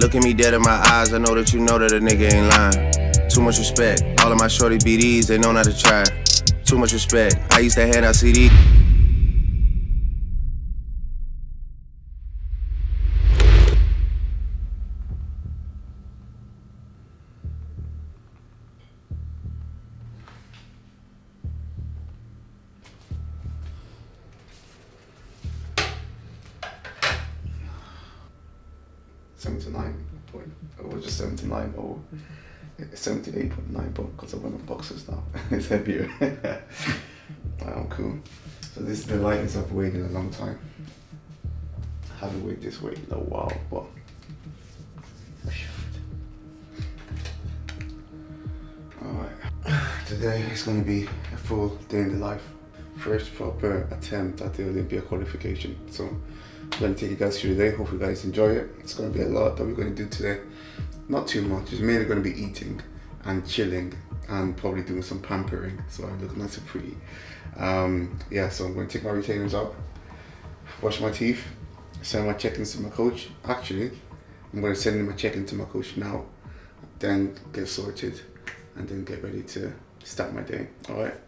Look at me dead in my eyes, I know that you know that a nigga ain't lying. Too much respect, all of my shorty BDs, they know not to try. Too much respect, I used to hand out CDs. It was just 79 or 78.9, but because I went on boxes now, it's heavier. Cool. So this is the lightest I've weighed in a long time. I haven't weighed this weight in a while, but alright. Today is going to be a full day in the life. First proper attempt at the Olympia qualification. So I'm going to take you guys through the day. Hope you guys enjoy it. It's going to be a lot that we're going to do today. Not too much. It's mainly going to be eating and chilling and probably doing some pampering. So I look nice and pretty. Yeah, so I'm going to take my retainers out, wash my teeth, send my check-ins to my coach. Actually, I'm going to send my check-in to my coach now, then get sorted and then get ready to start my day. Alright,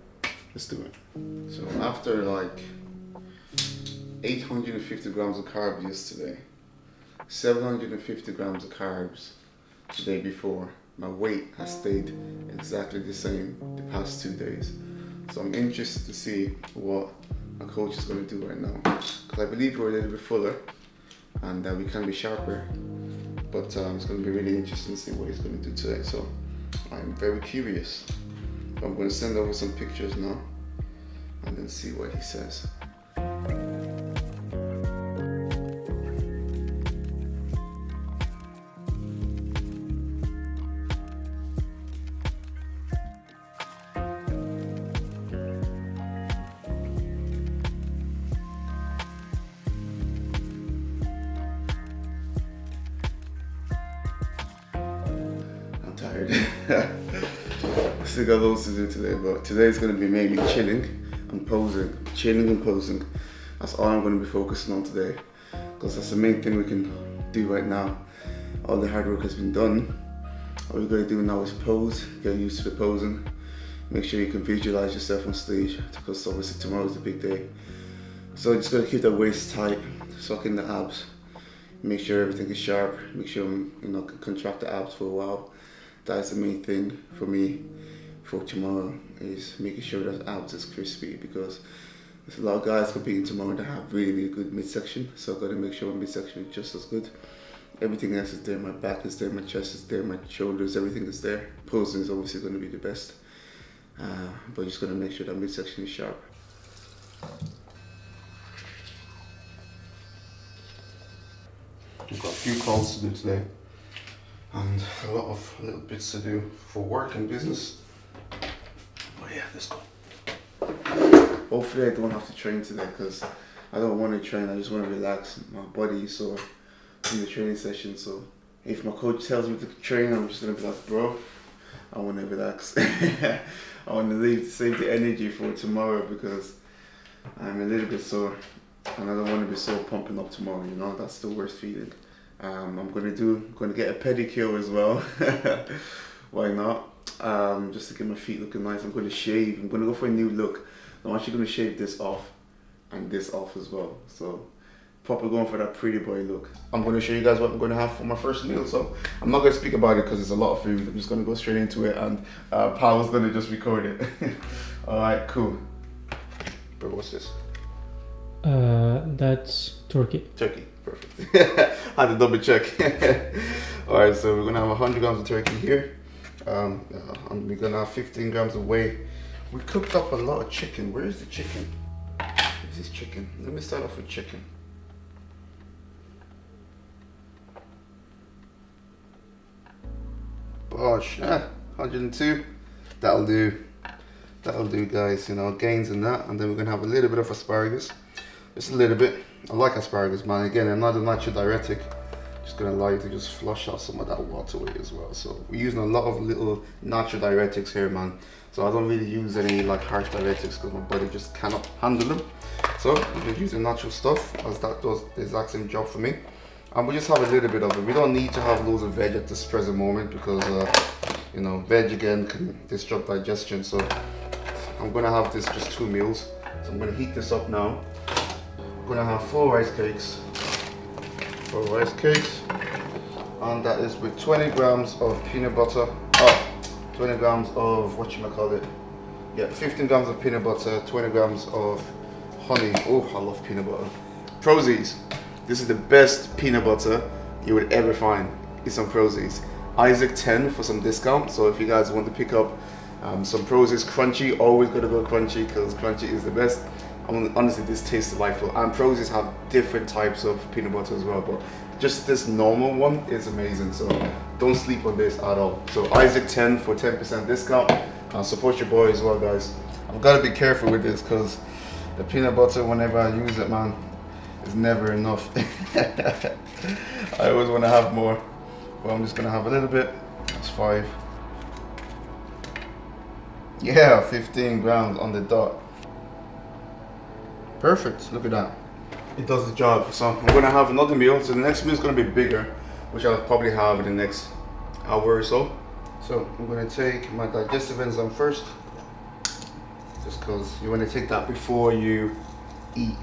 let's do it. So after like 850 grams of carbs yesterday, 750 grams of carbs the day before, my weight has stayed exactly the same the past 2 days. So I'm interested to see what my coach is going to do right now, because I believe we're a little bit fuller and we can be sharper, but it's going to be really interesting to see what he's going to do today. So I'm very curious. I'm going to send over some pictures now and then see what he says. Tired. Still got loads to do today, but today is going to be mainly chilling and posing. Chilling and posing. That's all I'm going to be focusing on today, because that's the main thing we can do right now. All the hard work has been done. All we're going to do now is pose, get used to the posing. Make sure you can visualize yourself on stage, because obviously tomorrow's the big day. So just got to keep that waist tight, suck in the abs. Make sure everything is sharp. Make sure can contract the abs for a while. That's the main thing for me for tomorrow, is making sure that abs is crispy, because there's a lot of guys competing tomorrow that have really good midsection. So I've got to make sure my midsection is just as good. Everything else is there. My back is there, my chest is there, my shoulders, everything is there. Posing is obviously going to be the best, but just going to make sure that midsection is sharp. We've got a few calls to do today, and a lot of little bits to do for work and business. But yeah, let's go. Hopefully I don't have to train today, because I don't want to train. I just want to relax. My body is sore in the training session. So if my coach tells me to train, I'm just going to be like, bro, I want to relax. I want to save the energy for tomorrow, because I'm a little bit sore and I don't want to be so pumping up tomorrow, you know. That's the worst feeling. I'm going to get a pedicure as well. Why not? Just to get my feet looking nice. I'm going to shave. I'm going to go for a new look. I'm actually going to shave this off and this off as well. So proper going for that pretty boy look. I'm going to show you guys what I'm going to have for my first meal. So I'm not going to speak about it because it's a lot of food. I'm just going to go straight into it, and Paul's going to just record it. Alright, cool. Bro, what's this? That's turkey. Turkey, perfect. Had to double check. Alright, so we're gonna have 100 grams of turkey here. And we're gonna have 15 grams of whey. We cooked up a lot of chicken. Where is the chicken? This is chicken. Let me start off with chicken. Bosh, 102. That'll do. That'll do, guys. You know, gains in that. And then we're gonna have a little bit of asparagus. Just a little bit. I like asparagus, man. Again, I'm not a natural diuretic. Just gonna allow you to just flush out some of that water away as well. So we're using a lot of little natural diuretics here, man. So I don't really use any like harsh diuretics because my body just cannot handle them. So I'm just using natural stuff, as that does the exact same job for me. And we just have a little bit of it. We don't need to have loads of veg at this present moment because, you know, veg again can disrupt digestion. So I'm gonna have this just 2 meals. So I'm gonna heat this up now. I'm gonna have 4 rice cakes. 4 rice cakes. And that is with 20 grams of peanut butter. 20 grams of, whatchamacallit? Yeah, 15 grams of peanut butter, 20 grams of honey. Oh, I love peanut butter. Prozis. This is the best peanut butter you would ever find. It's on Prozis. Isaac 10 for some discount. So if you guys want to pick up some Prozis crunchy, always gotta go crunchy because crunchy is the best. Honestly, this tastes delightful. And Prozis have different types of peanut butter as well, but just this normal one is amazing. So don't sleep on this at all. So Isaac 10 for 10% discount. Support your boy as well, guys. I've got to be careful with this because the peanut butter, whenever I use it, man, is never enough. I always want to have more. Well, I'm just gonna have a little bit. That's 5. Yeah, 15 grams on the dot. Perfect. Look at that. It does the job. So I'm gonna have another meal. So the next meal is gonna be bigger, which I'll probably have in the next hour or so. So I'm gonna take my digestive enzyme first, just because you want to take that before you eat.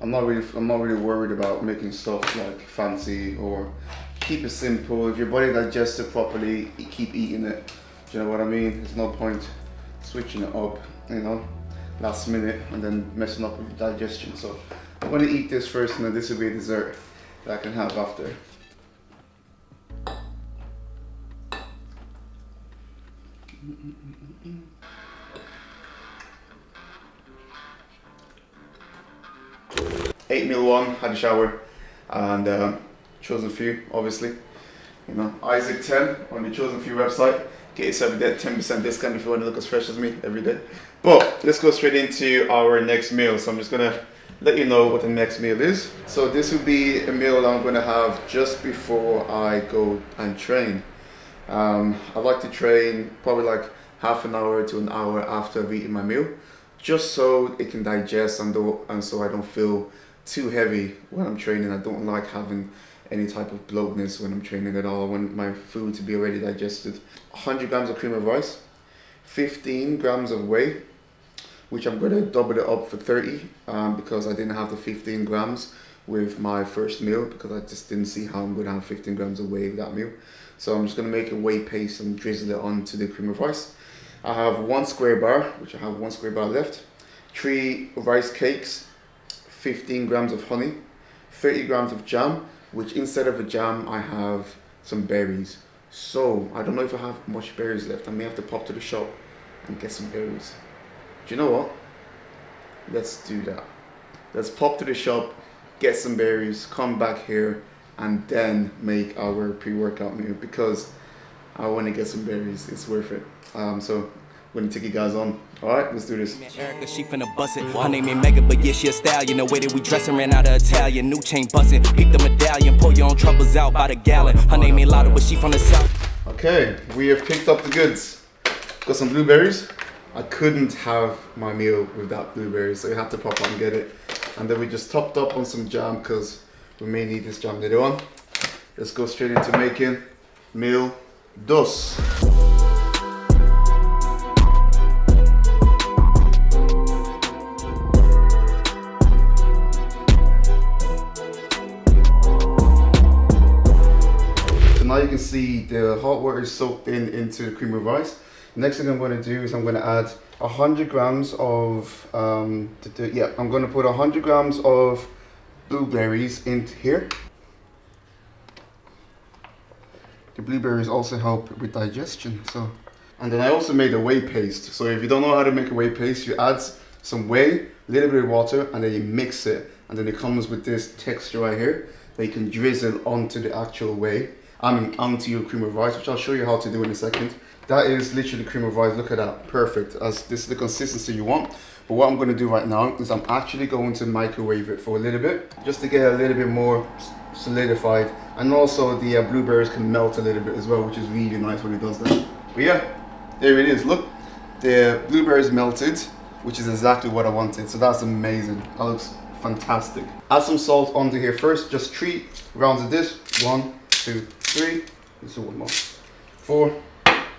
I'm not really worried about making stuff like fancy, or keep it simple. If your body digests it properly, keep eating it. Do you know what I mean? There's no point switching it up, you know, last minute and then messing up with your digestion. So I'm gonna eat this first, and then this will be a dessert that I can have after. Ate meal 1, had a shower, and chosen few, obviously. You know, Isaac 10 on the chosen few website. Get yourself a 10% discount if you want to look as fresh as me every day. But let's go straight into our next meal. So I'm just gonna let you know what the next meal is. So this will be a meal I'm gonna have just before I go and train. I like to train probably like half an hour to an hour after I've eaten my meal, just so it can digest and so I don't feel too heavy when I'm training. I don't like having any type of bloatness when I'm training at all. I want my food to be already digested. 100 grams of cream of rice, 15 grams of whey, which I'm gonna double it up for 30 because I didn't have the 15 grams with my first meal, because I just didn't see how I'm gonna have 15 grams of whey with that meal. So I'm just gonna make a whey paste and drizzle it onto the cream of rice. I have 1 square bar, which I have 1 square bar left, 3 rice cakes, 15 grams of honey, 30 grams of jam, which instead of a jam, I have some berries. So I don't know if I have much berries left. I may have to pop to the shop and get some berries. Do you know what? Let's do that. Let's pop to the shop, get some berries, come back here, and then make our pre-workout meal, because I want to get some berries. It's worth it. So I'm gonna take you guys on. All right, let's do this. Erica, she finna bust it. Her name ain't Mega, but yeah, she a stallion. The way that we dressin' ran out of Italian. New chain bustin', peep the medallion. Pour your own troubles out by the gallon. Her name ain't Lotta, but she from the south. Okay, we have picked up the goods. Got some blueberries. I couldn't have my meal without blueberries, so you have to pop out and get it. And then we just topped up on some jam, because we may need this jam later on. Let's go straight into making meal dos. Now you can see the hot water is soaked into the cream of rice. Next thing I'm going to do is I'm going to add 100 grams of, I'm going to put 100 grams of blueberries into here. The blueberries also help with digestion. And then I also made a whey paste. So if you don't know how to make a whey paste, you add some whey, a little bit of water, and then you mix it. And then it comes with this texture right here that you can drizzle onto the actual whey. Onto your cream of rice, which I'll show you how to do in a second. That is literally cream of rice. Look at that, perfect. As this is the consistency you want. But what I'm going to do right now is I'm actually going to microwave it for a little bit, just to get a little bit more solidified, and also the blueberries can melt a little bit as well, which is really nice when it does that. But yeah, there it is. Look, the blueberries melted, which is exactly what I wanted. So that's amazing. That looks fantastic. Add some salt onto here first, just 3 rounds of this. 1, 2, 3. Let's do one more. 4.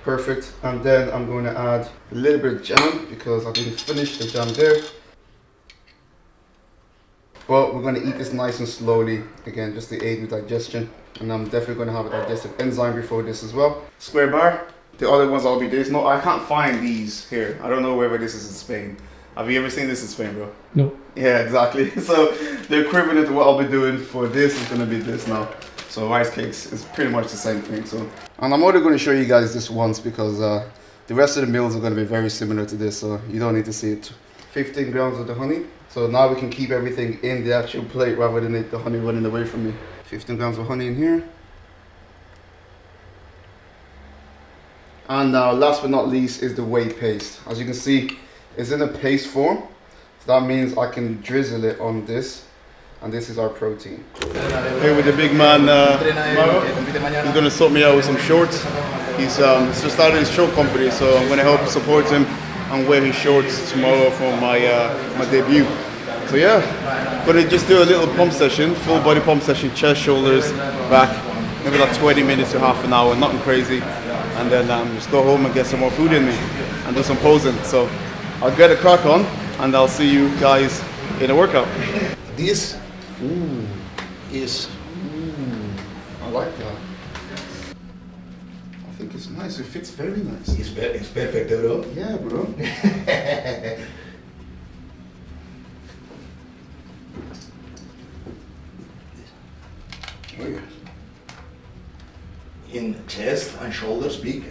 Perfect. And then I'm going to add a little bit of jam because I didn't finish the jam there. But we're going to eat this nice and slowly, again, just to aid with digestion. And I'm definitely going to have a digestive enzyme before this as well. Square bar. The other ones I'll be this. No, I can't find these here. I don't know whether this is in Spain. Have you ever seen this in Spain, bro? No. Yeah, exactly. So the equivalent to what I'll be doing for this is going to be this now. So rice cakes is pretty much the same thing. So, and I'm only going to show you guys this once because the rest of the meals are going to be very similar to this. So you don't need to see it. 15 grams of the honey. So now we can keep everything in the actual plate rather than the honey running away from me. 15 grams of honey in here. And now last but not least is the whey paste. As you can see, it's in a paste form. So that means I can drizzle it on this. And this is our protein. Here with the big man, Maro. He's going to sort me out with some shorts. He's just started his short company, so I'm going to help support him and wear his shorts tomorrow for my my debut. So yeah, gonna just do a little pump session, full body pump session, chest, shoulders, back, maybe like 20 minutes to half an hour, nothing crazy. And then just go home and get some more food in me and do some posing. So I'll get a crack on and I'll see you guys in a workout. This is I like that. I think it's nice. It fits very nice. it's perfect, bro. Yeah, bro. Oh, yeah. In chest and shoulders, big.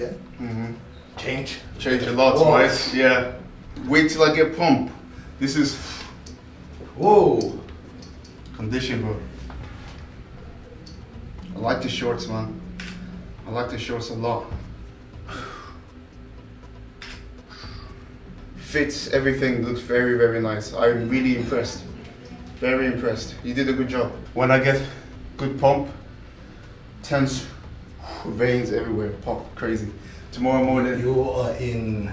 Change. Change a lot, Whoa. right? Yeah. Wait till I get pump. This is Whoa. condition, bro. I like the shorts, man. I like the shorts a lot. Fits, everything looks very, very nice. I'm really impressed. Very impressed. You did a good job. When I get good pump, tense veins everywhere, pop, crazy. Tomorrow morning, You in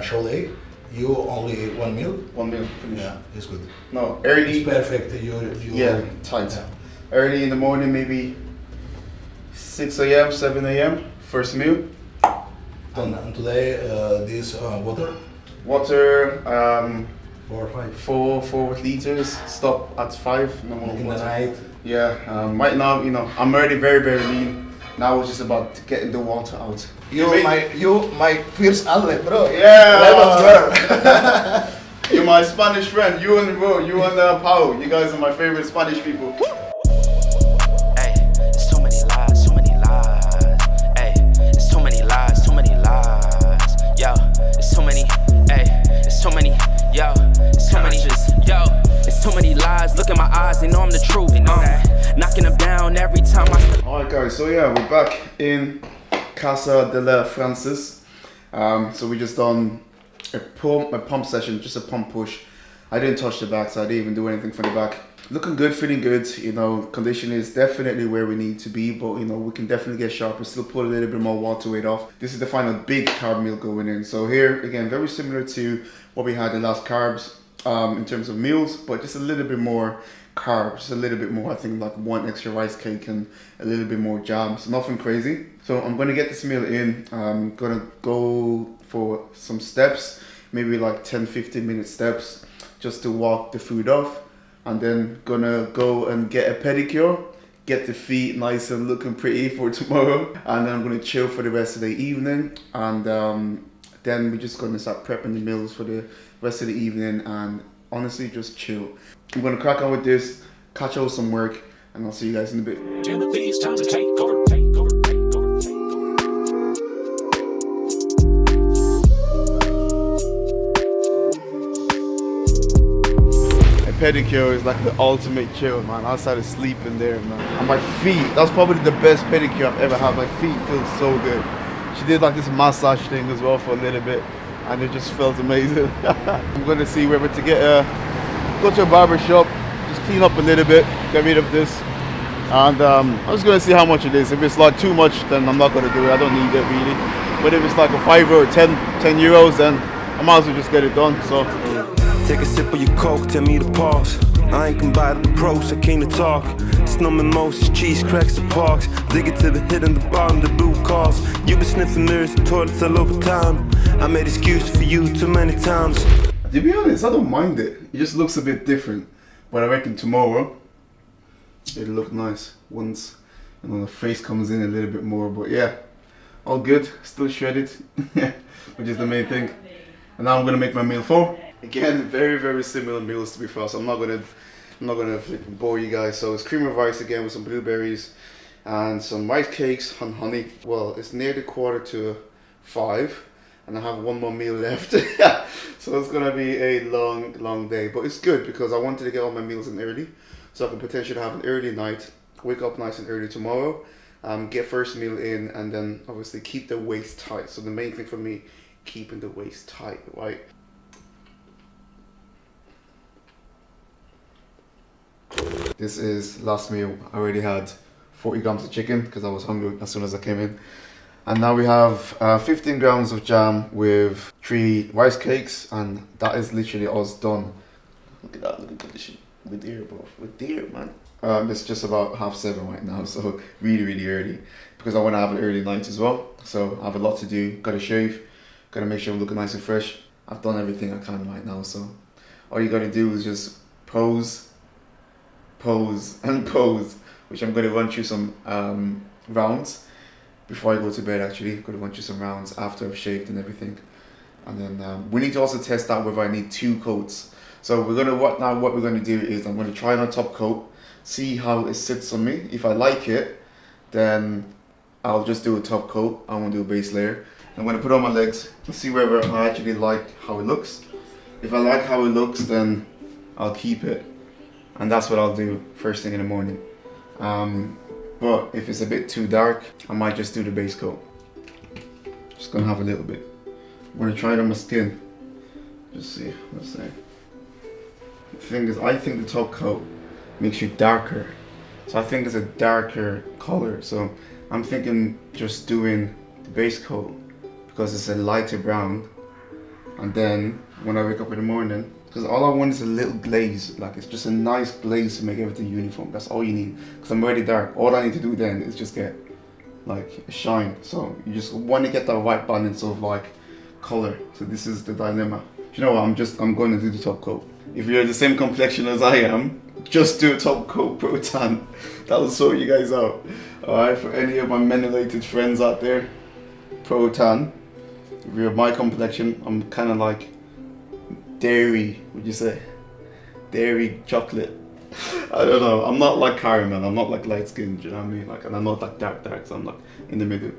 shoulder, you only 1 meal. 1 meal, finish. Yeah, it's good. No, early. It's perfect. You Yeah, tight. Yeah. Early in the morning, maybe 6 a.m., 7 a.m., first meal. And today, this water, Water, 4 or 5. 4 liters, stop at 5, no more In the water. night. Yeah, right now, you know, I'm already very, very lean. Now it's just about getting the water out. You my first outlet, bro. Yeah. Let's go. You're my Spanish friend, you and Pau. You guys are my favorite Spanish people. Ay, it's too many lies, too many lies. Ay, it's too many lies, too many lies. Yo, it's too many. Ay, it's too many. Yo, it's too many. Yo, it's too many lies. Look in my eyes, they know I'm the truth. Knocking them down every time I. Alright guys, so yeah, we're back in Casa de la Francis. So we just done a pump session, just a pump push. I didn't touch the back, so I didn't even do anything for the back. Looking good, feeling good, you know, condition is definitely where we need to be, but you know, we can definitely get sharper, still pull a little bit more water weight off. This is the final big carb meal going in. So here, again, very similar to what we had the last carbs in terms of meals, but just a little bit more carbs, just a little bit more, I think like 1 extra rice cake and a little bit more jam, so nothing crazy. So I'm gonna get this meal in. I'm gonna go for some steps, maybe like 10-15 minute steps, just to walk the food off, and then gonna go and get a pedicure, get the feet nice and looking pretty for tomorrow, and then I'm gonna chill for the rest of the evening, and then we're just gonna start prepping the meals for the rest of the evening, and honestly just chill. I'm gonna crack on with this, catch up with some work, and I'll see you guys in a bit. Timothy, it's time to take over, take over, take over, take over. A pedicure is like the ultimate chill, man. Outside of sleeping there, man. And my feet, that's probably the best pedicure I've ever had. My feet feel so good. She did like this massage thing as well for a little bit, and it just felt amazing. I'm gonna see whether to get go to a barber shop, just clean up a little bit, get rid of this, and I'm just gonna see how much it is. If it's like too much, then I'm not gonna do it. I don't need it really. But if it's like a €5 or 10 euros, then I might as well just get it done. So Take a sip of your coke, tell me to pause. I ain't come by the approach, I came to talk. Snumming most cheese, cracks and parks. Dig it to the hit and the bottom, the blue cars. You been sniffing mirrors and toilets all over time. I made excuses for you too many times. To be honest, I don't mind it. It just looks a bit different. But I reckon tomorrow it'll look nice once the face comes in a little bit more. But yeah, all good, still shredded, which is the main thing. And now I'm gonna make my meal for. Again, very similar meals to be fair. So I'm not gonna flipping bore you guys. So it's cream of rice again with some blueberries and some rice cakes and honey. Well, it's nearly 4:45. And I have one more meal left. So it's gonna be a long day, but it's good because I wanted to get all my meals in early, so I can potentially have an early night, wake up nice and early tomorrow, get first meal in, and then obviously keep the waist tight. So the main thing for me, keeping the waist tight, right? This is last meal. I already had 40 grams of chicken because I was hungry as soon as I came in. And now we have 15 grams of jam with 3 rice cakes, and that is literally us done. Look at that, look at the condition. We're there, bro. We're there, man. It's just about 7:30 right now, so really early. Because I want to have an early night as well. So I have a lot to do. Gotta shave, gotta make sure I'm looking nice and fresh. I've done everything I can right now, so all you gotta do is just pose, and pose, which I'm gonna run through some rounds. Before I go to bed, actually, I'm going to run through some rounds after I've shaved and everything. And then we need to also test out whether I need 2 coats. So what we're going to do is I'm going to try on a top coat, see how it sits on me. If I like it, then I'll just do a top coat. I won't do a base layer. I'm going to put on my legs and see whether I actually like how it looks. If I like how it looks, then I'll keep it. And that's what I'll do first thing in the morning. But if it's a bit too dark, I might just do the base coat. Just gonna have a little bit. I'm gonna try it on my skin. Just see, let's see. The thing is, I think the top coat makes you darker. So I think it's a darker color. So I'm thinking just doing the base coat because it's a lighter brown. And then when I wake up in the morning, because all I want is a little glaze, like it's just a nice glaze to make everything uniform. That's all you need, because I'm already dark. All I need to do then is just get like a shine. So you just want to get that right balance of like color. So this is the dilemma. You know what, I'm going to do the top coat. If you're the same complexion as I am, just do a top coat pro tan. That'll sort you guys out. Alright, for any of my menelated friends out there, pro tan. If you're my complexion, I'm kind of like dairy, would you say? Dairy chocolate. I don't know. I'm not like caramel. I'm not like light skin. Do you know what I mean? Like, and I'm not like dark. So I'm like in the middle.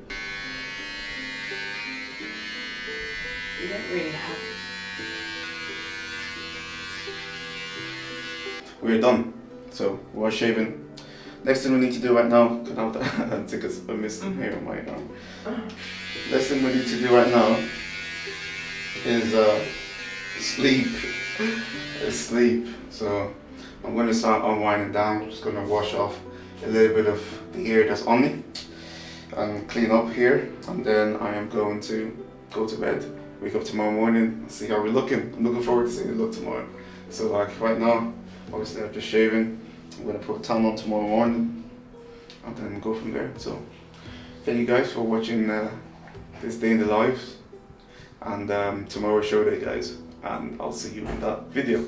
You don't really have. We're done. So we're shaving. Next thing we need to do right now, I think it's a missing hair on my arm. Next thing we need to do right now is sleep. So I'm going to start unwinding down. Just going to wash off a little bit of the hair that's on me and clean up here, and then I am going to go to bed, wake up tomorrow morning and see how we're looking. I'm looking forward to seeing the look tomorrow. So like right now, obviously I'm just shaving. I'm going to put a tan on tomorrow morning and then go from there. So thank you guys for watching this day in the lives, and tomorrow's show day, guys, and I'll see you in that video.